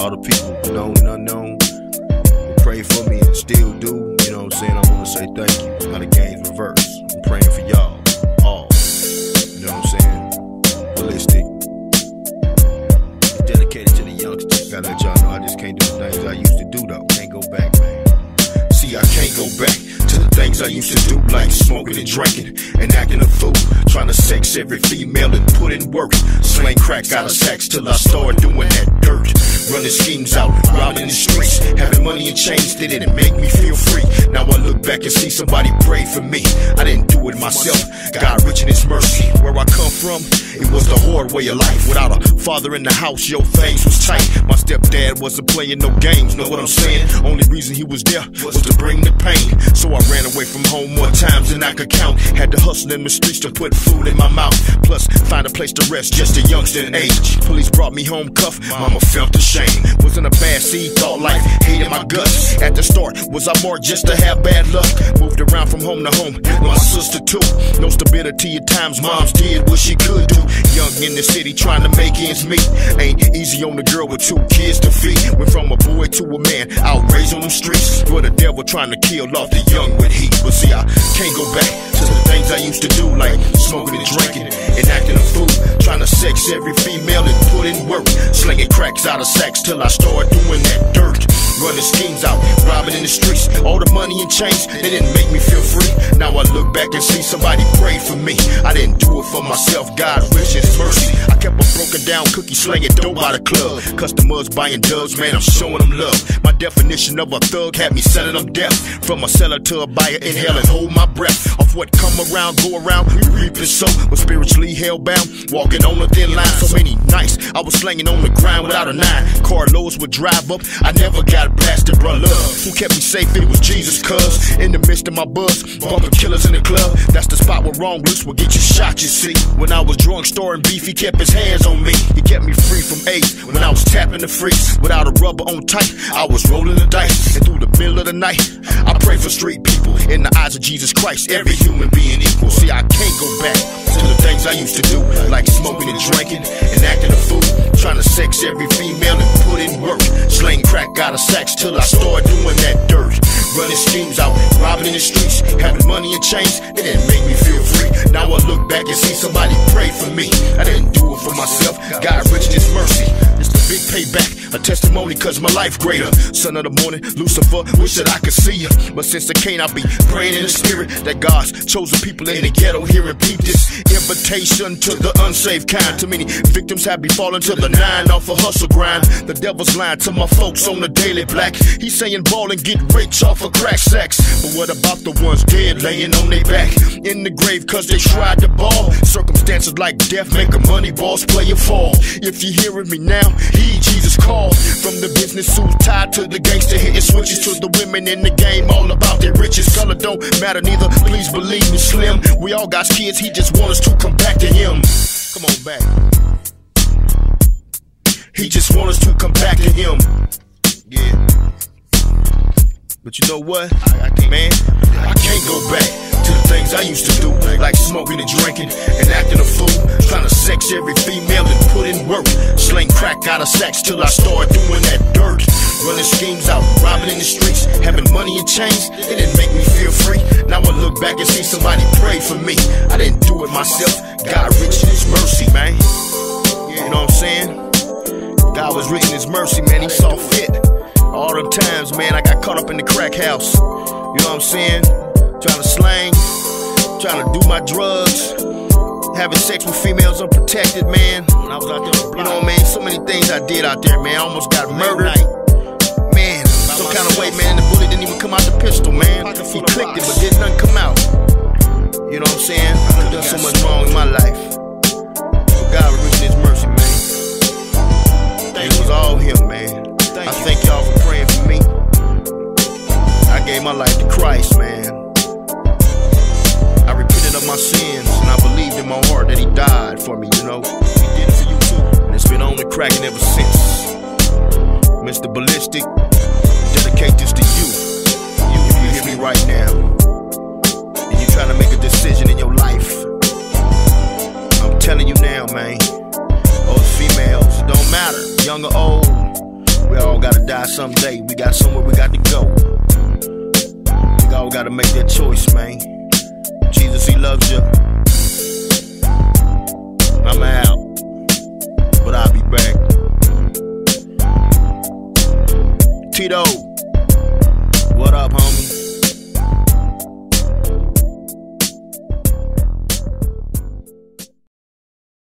all the people, known and unknown, who pray for me and still do. You know what I'm saying? I want to say thank you. Now the game's reversed. I'm praying for y'all, all. You know what I'm saying? Ballistic. It's dedicated to the youngsters. Gotta let y'all know I just can't do the things I used to do though. Can't go back, man. See, I can't go back to the things I used to do, like smoking and drinking and acting a fool, trying to sex every female and put in work, slang crack out of sacks till I started doing that dirt, running schemes out, robbing the streets, having money and chains that didn't make me feel free. Now I look back and see somebody pray for me. I didn't do it myself, God rich in his mercy. Where I come from, it was the hard way of life. Without a father in the house, yo, things was tight. My stepdad wasn't playing no games, know what I'm saying? Only reason he was there was to bring the pain. So I ran away from home more times than I could count. Had to hustle in the streets to put food in my mouth, plus find a place to rest, just a youngster in age. Police brought me home cuffed, mama felt ashamed. Was in a bad seed, thought life, hated my guts. At the start, was I more just to have bad luck? Moved around from home to home with my sister too. No stability at times, moms did what she could do. Young in the city trying to make ends meet. Ain't easy on the girl with 2 kids to feed. Went from a boy to a man, outraised on them streets. Where the devil trying to kill off the young with heat. But see, I can't go back to the things I used to do, like smoking and drinking and acting a fool, trying to sex every female and put in work, slinging cracks out of sacks till I started doing that dirt, running schemes out, robbing in the streets. All the money and chains, they didn't make me feel free. Now I look back and see somebody prayed for me. I didn't do it for myself, God rich in his mercy. I kept a broken down cookie slinging dope out of club. Customers buying dubs, man, I'm showing them love. My definition of a thug had me selling them death. From a seller to a buyer, inhale and hold my breath. Off what come around, go around, we reap it so. Was spiritually hellbound, walking on a thin line. So many nights I was slanging on the ground without a 9. Car loads would drive up, I never got blasted, bruh. Love, who kept me safe, it was Jesus, cuz in the midst of my buzz, bumping killers in the club. That's the spot where wrong loose will get you shot, you see. When I was drunk, storing beef, he kept his hands on me. He kept me free from AIDS when I was tapping the freaks. Without a rubber on tight, I was rolling the dice. And through the middle of the night, I pray for street people. In the eyes of Jesus Christ, every human being equal. See, I can't go back to the things I used to do, like smoking and drinking and acting a fool, trying to sex every female and put in work, sling crack out of sacks till I started doing that dirt, running schemes out, robbing in the streets, having money and chains. It didn't make me feel free. Now I look back and see somebody pray for me. I didn't do it for myself, God rich in his mercy. It's the big payback, a testimony cause my life greater. Son of the morning, Lucifer, wish that I could see you, but since I can't, I'll be praying in the spirit that God's chosen people in the ghetto here and peep this invitation to the unsaved kind. Too many victims have befallen to the 9 off a hustle grind. The devil's lying to my folks on the daily black. He's saying ball and get rich off of crack sacks. But what about the ones dead laying on their back in the grave cause they tried to ball? Circumstances like death make a money boss play a fall. If you're hearing me now, heed Jesus' call. From the business suit tied to the gangster hitting switches, to the women in the game all about their riches. Color don't matter neither, please believe me, Slim. We all got kids, he just want us to come back to him. Come on back. He just want us to come back to him. Yeah. But you know what? I can't go back to the things I used to do, like smoking and drinking and acting a fool, trying to sex every female and put in work, sling crack out of sacks till I started doing that dirt, running schemes out, robbing in the streets, having money and chains. It didn't make me feel free. Now I look back and see somebody pray for me. I didn't do it myself, God rich in his mercy, man. You know what I'm saying? God was rich in his mercy, man. He saw fit. All them times, man, I got caught up in the crack house. You know what I'm saying? Trying to slang, trying to do my drugs, having sex with females unprotected, man. When I was out there, you know what I mean? So many things I did out there, man. I almost got murdered. Man, some kind of way, man. The bullet didn't even come out the pistol, man. He clicked it, but did nothing come out. You know what I'm saying? I've done so much wrong in my life. But God was rich in his mercy, man. It was all him, man. I thank y'all for praying for me. I gave my life to Christ, man. I repented of my sins, and I believed in my heart that he died for me, you know. He did it for you too. And it's been on the cracking ever since. Mr. Ballistic, dedicate this to you. If you hear me right now, and you're trying to make a decision in your life, I'm telling you now, man. Those females, it don't matter, young or old. We all gotta die someday. We got somewhere we got to go. We all gotta make that choice, man. Jesus, he loves you. I'm out.